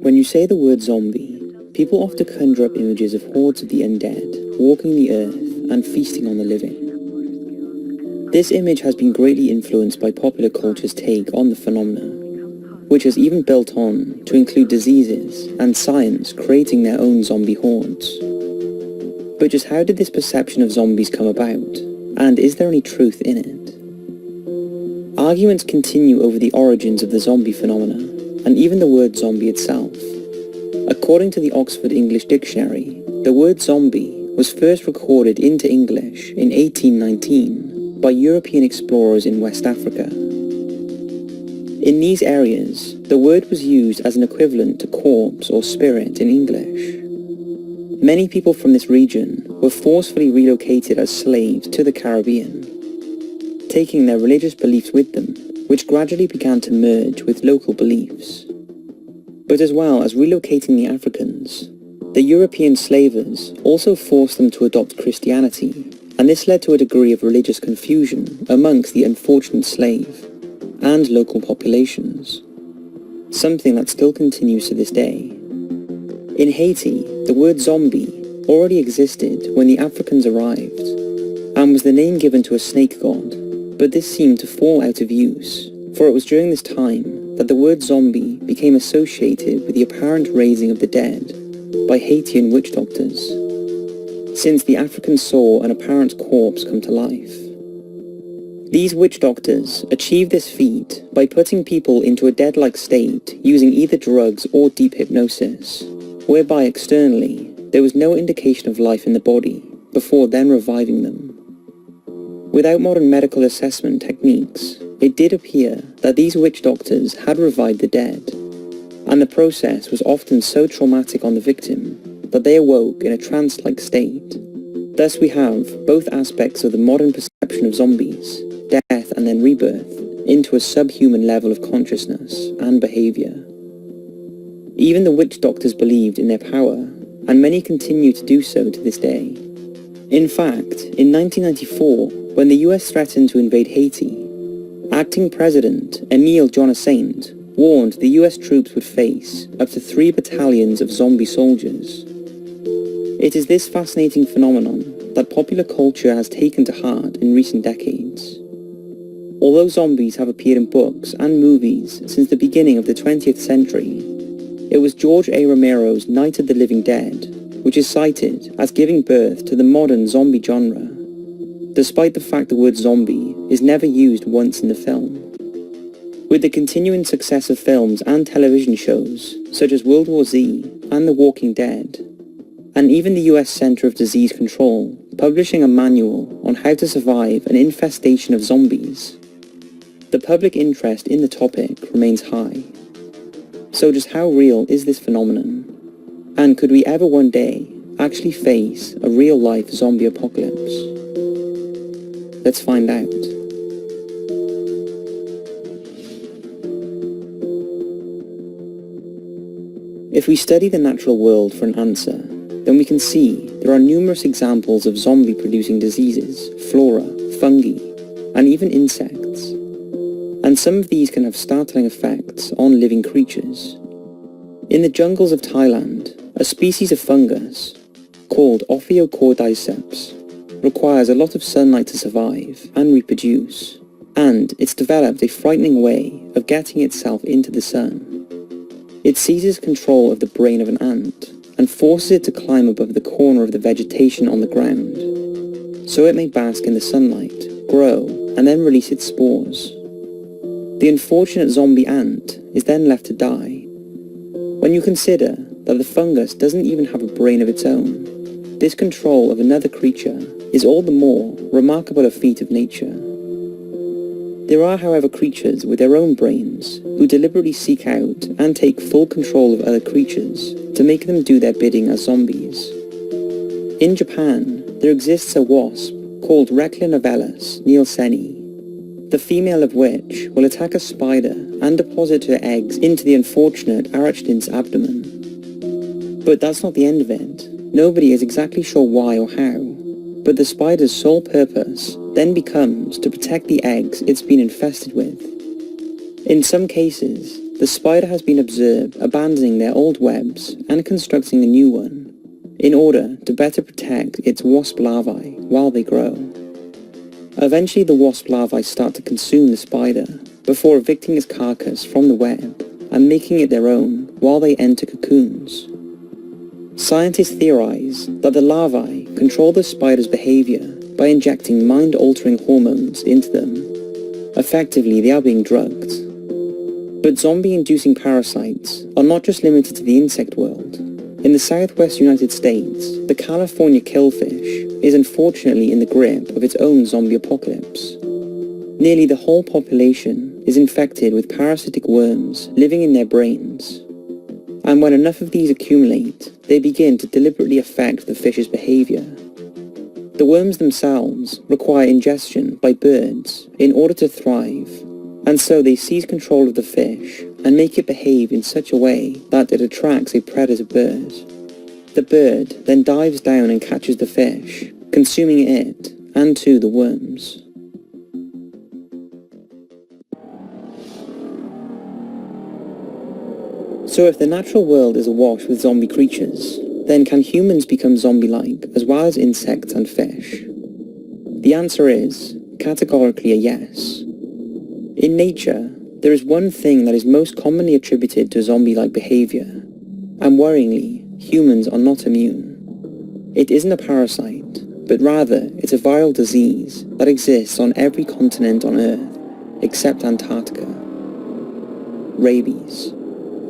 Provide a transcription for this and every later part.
When you say the word zombie, people often conjure up images of hordes of the undead, walking the earth and feasting on the living. This image has been greatly influenced by popular culture's take on the phenomena, which has even built on to include diseases and science creating their own zombie hordes. But just how did this perception of zombies come about, and is there any truth in it? Arguments continue over the origins of the zombie phenomena, and even the word zombie itself. According to the Oxford English Dictionary, the word zombie was first recorded into English in 1819 by European explorers in West Africa. In these areas, the word was used as an equivalent to corpse or spirit in English. Many people from this region were forcefully relocated as slaves to the Caribbean, taking their religious beliefs with them, which gradually began to merge with local beliefs. But as well as relocating the Africans, the European slavers also forced them to adopt Christianity, and this led to a degree of religious confusion amongst the unfortunate slave and local populations, something that still continues to this day. In Haiti, the word zombie already existed when the Africans arrived, and was the name given to a snake god, but this seemed to fall out of use, for it was during this time that the word zombie became associated with the apparent raising of the dead by Haitian witch doctors, since the Africans saw an apparent corpse come to life. These witch doctors achieved this feat by putting people into a dead-like state using either drugs or deep hypnosis, whereby externally there was no indication of life in the body before then reviving them. Without modern medical assessment techniques, it did appear that these witch doctors had revived the dead, and the process was often so traumatic on the victim that they awoke in a trance-like state. Thus we have both aspects of the modern perception of zombies, death and then rebirth, into a subhuman level of consciousness and behaviour. Even the witch doctors believed in their power, and many continue to do so to this day. In fact, in 1994, when the US threatened to invade Haiti, acting President Emile Jonas warned the US troops would face up to 3 battalions of zombie soldiers. It is this fascinating phenomenon that popular culture has taken to heart in recent decades. Although zombies have appeared in books and movies since the beginning of the 20th century, it was George A. Romero's Night of the Living Dead, which is cited as giving birth to the modern zombie genre, despite the fact the word zombie is never used once in the film. With the continuing success of films and television shows, such as World War Z and The Walking Dead, and even the US Center of Disease Control publishing a manual on how to survive an infestation of zombies, the public interest in the topic remains high. So just how real is this phenomenon? And could we ever one day actually face a real-life zombie apocalypse? Let's find out. If we study the natural world for an answer, then we can see there are numerous examples of zombie-producing diseases, flora, fungi, and even insects. And some of these can have startling effects on living creatures. In the jungles of Thailand, a species of fungus, called Ophiocordyceps, requires a lot of sunlight to survive and reproduce, and it's developed a frightening way of getting itself into the sun. It seizes control of the brain of an ant and forces it to climb above the corner of the vegetation on the ground, so it may bask in the sunlight, grow, and then release its spores. The unfortunate zombie ant is then left to die. When you consider that the fungus doesn't even have a brain of its own, this control of another creature is all the more remarkable a feat of nature. There are, however, creatures with their own brains who deliberately seek out and take full control of other creatures to make them do their bidding as zombies. In Japan, there exists a wasp called Reclin novellus nielseni, the female of which will attack a spider and deposit her eggs into the unfortunate arachnid's abdomen. But that's not the end of it. Nobody is exactly sure why or how, but the spider's sole purpose then becomes to protect the eggs it's been infested with. In some cases, the spider has been observed abandoning their old webs and constructing a new one, in order to better protect its wasp larvae while they grow. Eventually the wasp larvae start to consume the spider, before evicting its carcass from the web and making it their own while they enter cocoons. Scientists theorize that the larvae control the spider's behavior by injecting mind-altering hormones into them. Effectively, they are being drugged. But zombie-inducing parasites are not just limited to the insect world. In the southwest United States, the California killfish is unfortunately in the grip of its own zombie apocalypse. Nearly the whole population is infected with parasitic worms living in their brains. And when enough of these accumulate, they begin to deliberately affect the fish's behavior. The worms themselves require ingestion by birds in order to thrive, and so they seize control of the fish and make it behave in such a way that it attracts a predator bird. The bird then dives down and catches the fish, consuming it and too the worms. So if the natural world is awash with zombie creatures, then can humans become zombie-like as well as insects and fish? The answer is categorically a yes. In nature, there is one thing that is most commonly attributed to zombie-like behavior, and worryingly, humans are not immune. It isn't a parasite, but rather it's a viral disease that exists on every continent on Earth, except Antarctica. Rabies.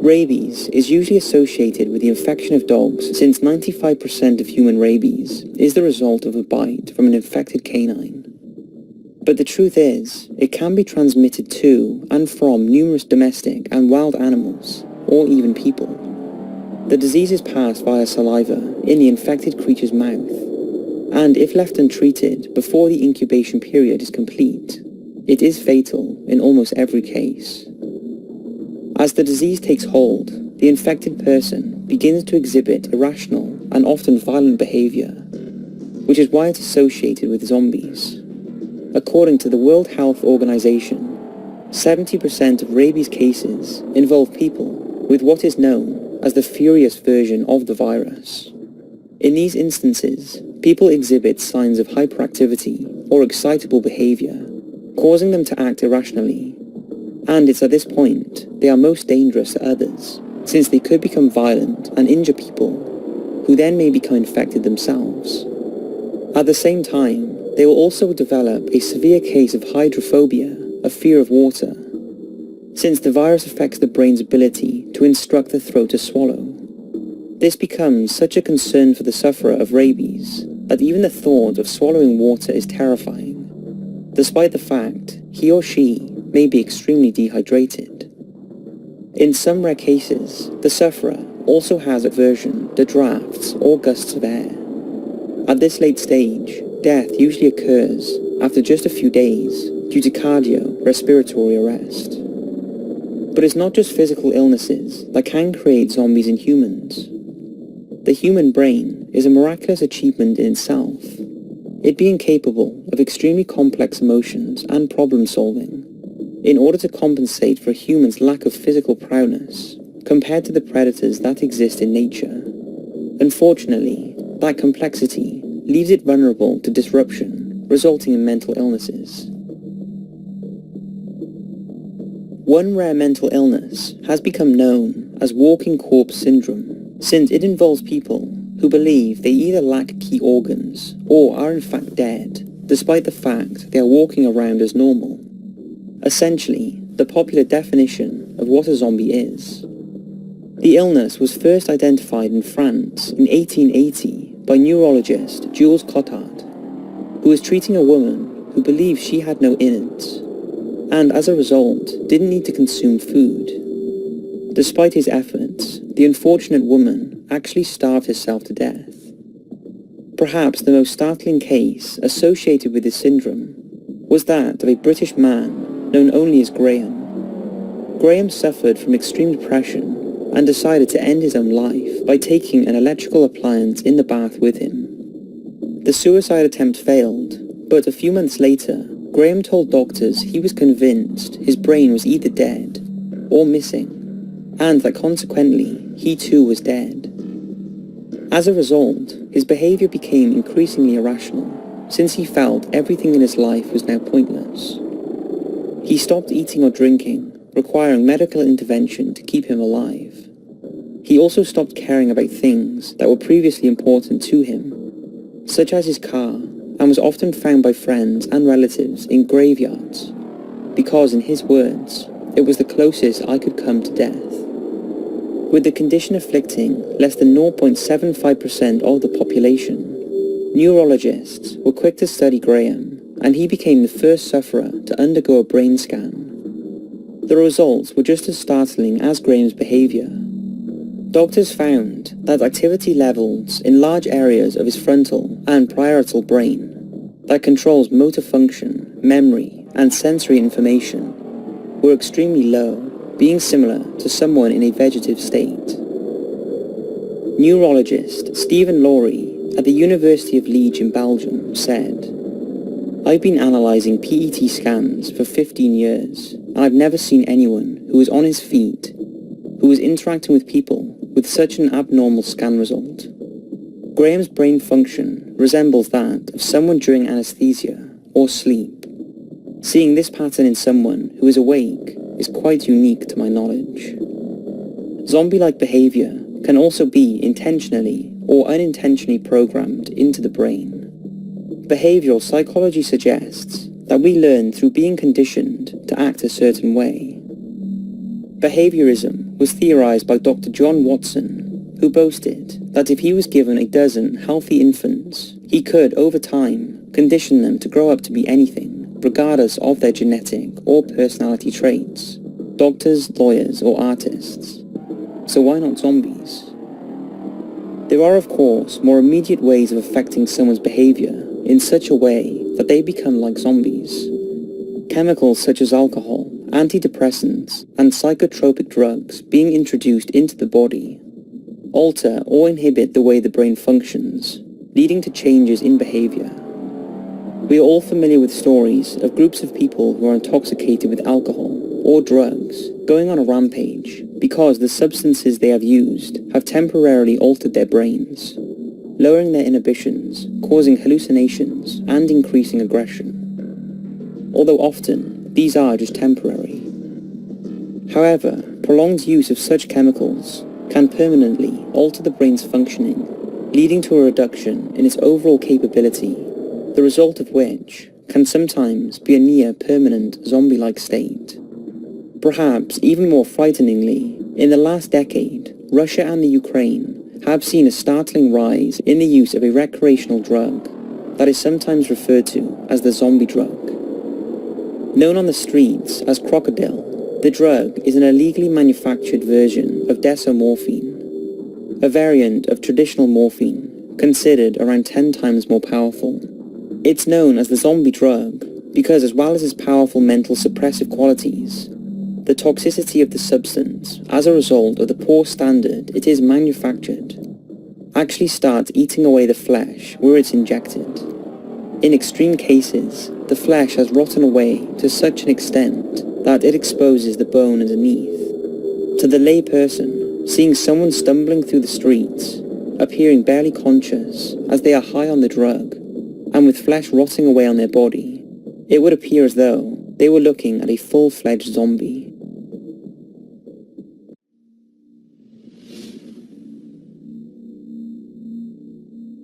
Rabies is usually associated with the infection of dogs, since 95% of human rabies is the result of a bite from an infected canine. But the truth is, it can be transmitted to and from numerous domestic and wild animals, or even people. The disease is passed via saliva in the infected creature's mouth, and if left untreated before the incubation period is complete, it is fatal in almost every case. As the disease takes hold, the infected person begins to exhibit irrational and often violent behavior, which is why it's associated with zombies. According to the World Health Organization, 70% of rabies cases involve people with what is known as the furious version of the virus. In these instances, people exhibit signs of hyperactivity or excitable behavior, causing them to act irrationally. And it's at this point they are most dangerous to others, since they could become violent and injure people, who then may become infected themselves. At the same time, they will also develop a severe case of hydrophobia, a fear of water, since the virus affects the brain's ability to instruct the throat to swallow. This becomes such a concern for the sufferer of rabies that even the thought of swallowing water is terrifying, despite the fact he or she may be extremely dehydrated. In some rare cases, the sufferer also has aversion to drafts or gusts of air. At this late stage, death usually occurs after just a few days due to cardiorespiratory arrest. But it's not just physical illnesses that can create zombies in humans. The human brain is a miraculous achievement in itself, it being capable of extremely complex emotions and problem solving, in order to compensate for a human's lack of physical prowess compared to the predators that exist in nature. Unfortunately, that complexity leaves it vulnerable to disruption, resulting in mental illnesses. One rare mental illness has become known as walking corpse syndrome, since it involves people who believe they either lack key organs or are in fact dead, despite the fact they are walking around as normal. Essentially, the popular definition of what a zombie is. The illness was first identified in France in 1880 by neurologist Jules Cotard, who was treating a woman who believed she had no innards, and as a result didn't need to consume food. Despite his efforts, the unfortunate woman actually starved herself to death. Perhaps the most startling case associated with this syndrome was that of a British man known only as Graham. Graham suffered from extreme depression and decided to end his own life by taking an electrical appliance in the bath with him. The suicide attempt failed, but a few months later, Graham told doctors he was convinced his brain was either dead or missing. and that consequently, he too was dead. As a result, his behavior became increasingly irrational, since he felt everything in his life was now pointless. He stopped eating or drinking, requiring medical intervention to keep him alive. He also stopped caring about things that were previously important to him, such as his car, and was often found by friends and relatives in graveyards, because in his words, it was the closest I could come to death. With the condition afflicting less than 0.75% of the population, neurologists were quick to study Graham, and he became the first sufferer to undergo a brain scan. The results were just as startling as Graham's behavior. Doctors found that activity levels in large areas of his frontal and parietal brain that controls motor function, memory, and sensory information were extremely low, being similar to someone in a vegetative state. Neurologist Stephen Laurie at the University of Liège in Belgium said, "I've been analysing PET scans for 15 years, and I've never seen anyone who was on his feet, who was interacting with people with such an abnormal scan result. Graham's brain function resembles that of someone during anesthesia or sleep. Seeing this pattern in someone who is awake is quite unique to my knowledge." Zombie-like behavior can also be intentionally or unintentionally programmed into the brain. Behavioral psychology suggests that we learn through being conditioned to act a certain way. Behaviorism was theorized by Dr. John Watson, who boasted that if he was given a dozen healthy infants, he could, over time, condition them to grow up to be anything, regardless of their genetic or personality traits, doctors, lawyers, or artists. So why not zombies? There are, of course, more immediate ways of affecting someone's behavior in such a way that they become like zombies. Chemicals such as alcohol, antidepressants, and psychotropic drugs being introduced into the body alter or inhibit the way the brain functions, leading to changes in behavior. We are all familiar with stories of groups of people who are intoxicated with alcohol or drugs going on a rampage because the substances they have used have temporarily altered their brains, lowering their inhibitions, causing hallucinations, and increasing aggression. Although often, these are just temporary. However, prolonged use of such chemicals can permanently alter the brain's functioning, leading to a reduction in its overall capability, the result of which can sometimes be a near-permanent zombie-like state. Perhaps even more frighteningly, in the last decade, Russia and the Ukraine have seen a startling rise in the use of a recreational drug that is sometimes referred to as the zombie drug. Known on the streets as crocodile, the drug is an illegally manufactured version of desomorphine, a variant of traditional morphine, considered around 10 times more powerful. It's known as the zombie drug because, as well as its powerful mental suppressive qualities, the toxicity of the substance, as a result of the poor standard it is manufactured, actually starts eating away the flesh where it's injected. In extreme cases, the flesh has rotten away to such an extent that it exposes the bone underneath. To the lay person, seeing someone stumbling through the streets, appearing barely conscious as they are high on the drug, and with flesh rotting away on their body, it would appear as though they were looking at a full-fledged zombie.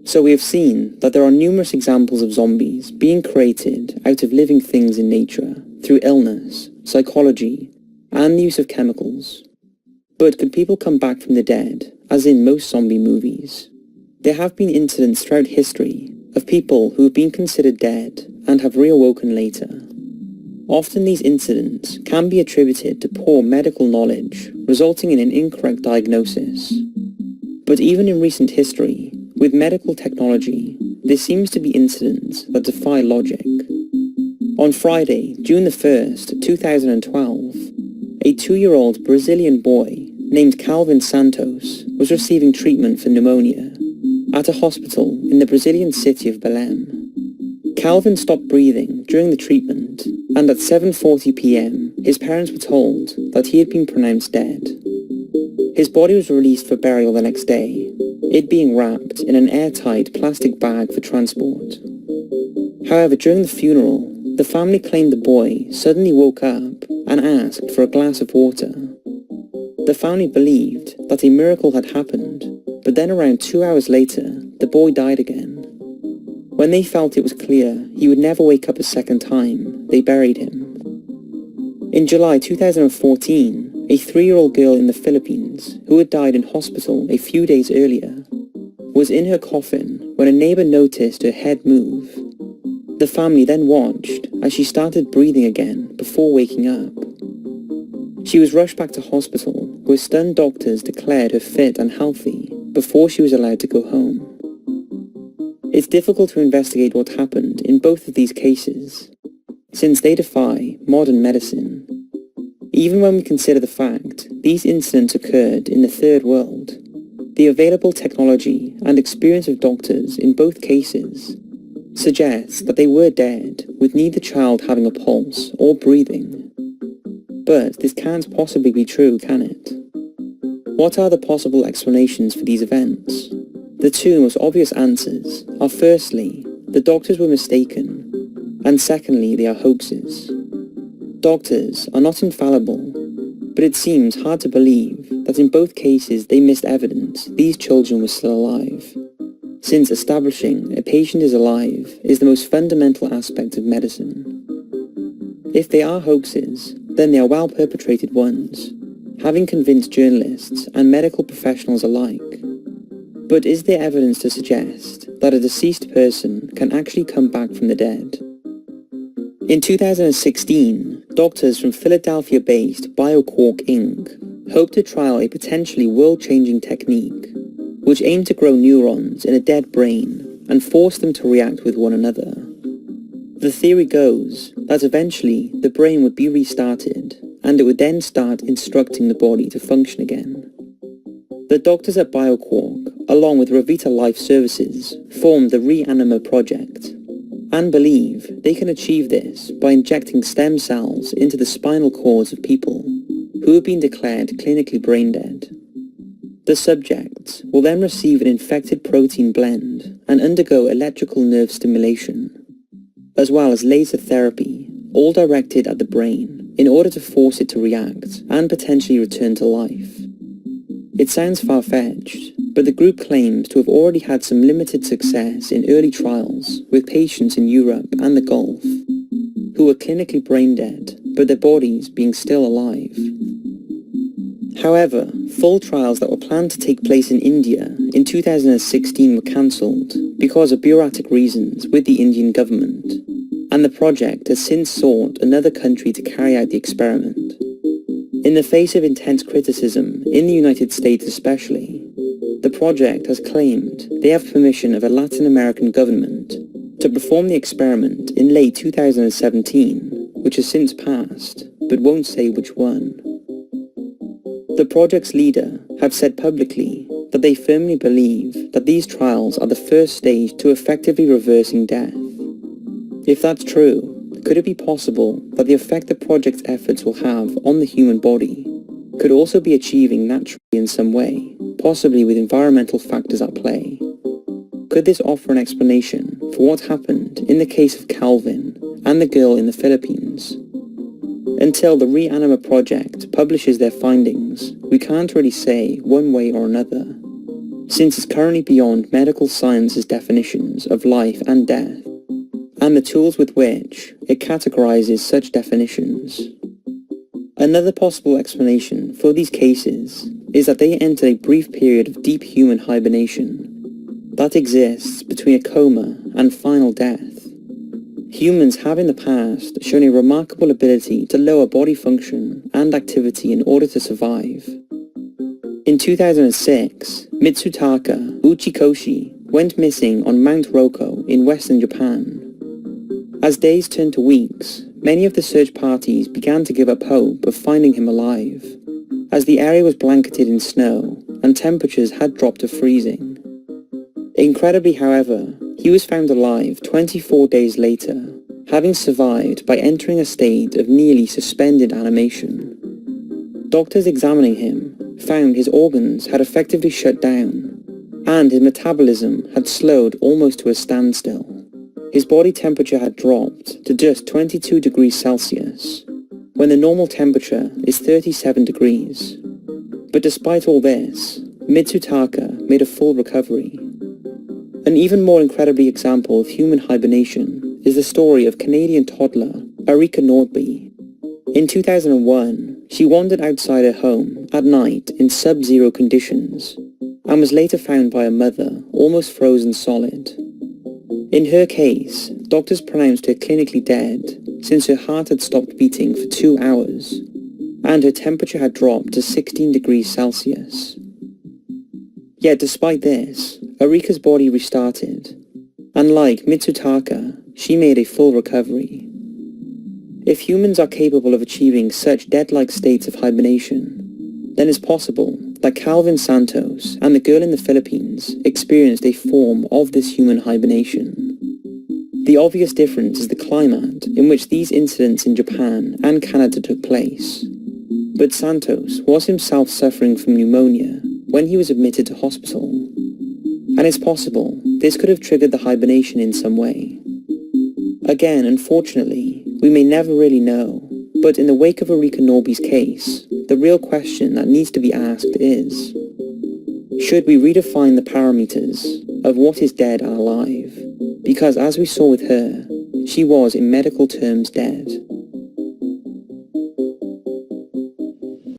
So we have seen that there are numerous examples of zombies being created out of living things in nature through illness, psychology, and the use of chemicals. But could people come back from the dead, as in most zombie movies? There have been incidents throughout history of people who have been considered dead and have reawoken later. Often these incidents can be attributed to poor medical knowledge, resulting in an incorrect diagnosis. But even in recent history, with medical technology, there seems to be incidents that defy logic. On Friday, June the 1st, 2012, a 2-year-old Brazilian boy named Calvin Santos was receiving treatment for pneumonia at a hospital in the Brazilian city of Belém. Calvin stopped breathing during the treatment, and at 7:40 p.m. his parents were told that he had been pronounced dead. His body was released for burial the next day, it being wrapped in an airtight plastic bag for transport. However, during the funeral, the family claimed the boy suddenly woke up and asked for a glass of water. The family believed that a miracle had happened, but then around 2 hours later, the boy died again. When they felt it was clear he would never wake up a second time, they buried him. In July 2014, a 3-year-old girl in the Philippines, who had died in hospital a few days earlier, was in her coffin when a neighbor noticed her head move. The family then watched as she started breathing again before waking up. She was rushed back to hospital, where stunned doctors declared her fit and healthy before she was allowed to go home. It's difficult to investigate what happened in both of these cases, since they defy modern medicine. Even when we consider the fact these incidents occurred in the third world, the available technology and experience of doctors in both cases suggests that they were dead, with neither child having a pulse or breathing. But this can't possibly be true, can it? What are the possible explanations for these events? The two most obvious answers are firstly, the doctors were mistaken, and secondly, they are hoaxes. Doctors are not infallible, but it seems hard to believe that in both cases they missed evidence these children were still alive, since establishing a patient is alive is the most fundamental aspect of medicine. If they are hoaxes, then they are well-perpetrated ones, having convinced journalists and medical professionals alike. But is there evidence to suggest that a deceased person can actually come back from the dead? In 2016, doctors from Philadelphia-based BioQuark Inc. hoped to trial a potentially world-changing technique, which aimed to grow neurons in a dead brain and force them to react with one another. The theory goes that eventually the brain would be restarted, and it would then start instructing the body to function again. The doctors at BioQuark, along with Revita Life Services, formed the Reanima project, and believe they can achieve this by injecting stem cells into the spinal cords of people who have been declared clinically brain dead. The subjects will then receive an infected protein blend and undergo electrical nerve stimulation, as well as laser therapy, all directed at the brain in order to force it to react and potentially return to life. It sounds far-fetched, but the group claims to have already had some limited success in early trials with patients in Europe and the Gulf who were clinically brain dead, but their bodies being still alive. However, full trials that were planned to take place in India in 2016 were cancelled because of bureaucratic reasons with the Indian government, and the project has since sought another country to carry out the experiment. In the face of intense criticism, in the United States especially, the project has claimed they have permission of a Latin American government to perform the experiment in late 2017, which has since passed, but won't say which one. The project's leader have said publicly that they firmly believe that these trials are the first stage to effectively reversing death. If that's true, could it be possible that the effect the project's efforts will have on the human body could also be achieving naturally in some way, possibly with environmental factors at play? Could this offer an explanation for what happened in the case of Calvin and the girl in the Philippines? Until the Reanima project publishes their findings, we can't really say one way or another, since it's currently beyond medical science's definitions of life and death, and the tools with which it categorizes such definitions. Another possible explanation for these cases is that they enter a brief period of deep human hibernation that exists between a coma and final death. Humans have in the past shown a remarkable ability to lower body function and activity in order to survive. In 2006, Mitsutaka Uchikoshi went missing on Mount Roko in western Japan. As days turned to weeks, many of the search parties began to give up hope of finding him alive, as the area was blanketed in snow and temperatures had dropped to freezing. Incredibly, however, he was found alive 24 days later, having survived by entering a state of nearly suspended animation. Doctors examining him found his organs had effectively shut down, and his metabolism had slowed almost to a standstill. His body temperature had dropped to just 22 degrees Celsius, when the normal temperature is 37 degrees. But despite all this, Mitsutaka made a full recovery. An even more incredible example of human hibernation is the story of Canadian toddler Erika Nordby. In 2001, she wandered outside her home at night in sub-zero conditions and was later found by her mother almost frozen solid. In her case, doctors pronounced her clinically dead since her heart had stopped beating for 2 hours and her temperature had dropped to 16 degrees Celsius. Yet despite this, Erika's body restarted, and like Mitsutaka, she made a full recovery. If humans are capable of achieving such death-like states of hibernation, then it's possible that Calvin Santos and the girl in the Philippines experienced a form of this human hibernation. The obvious difference is the climate in which these incidents in Japan and Canada took place. But Santos was himself suffering from pneumonia when he was admitted to hospital, and it's possible this could have triggered the hibernation in some way. Again, unfortunately, we may never really know, but in the wake of Erika Nordby's case, the real question that needs to be asked is, should we redefine the parameters of what is dead and alive? Because as we saw with her, she was in medical terms dead.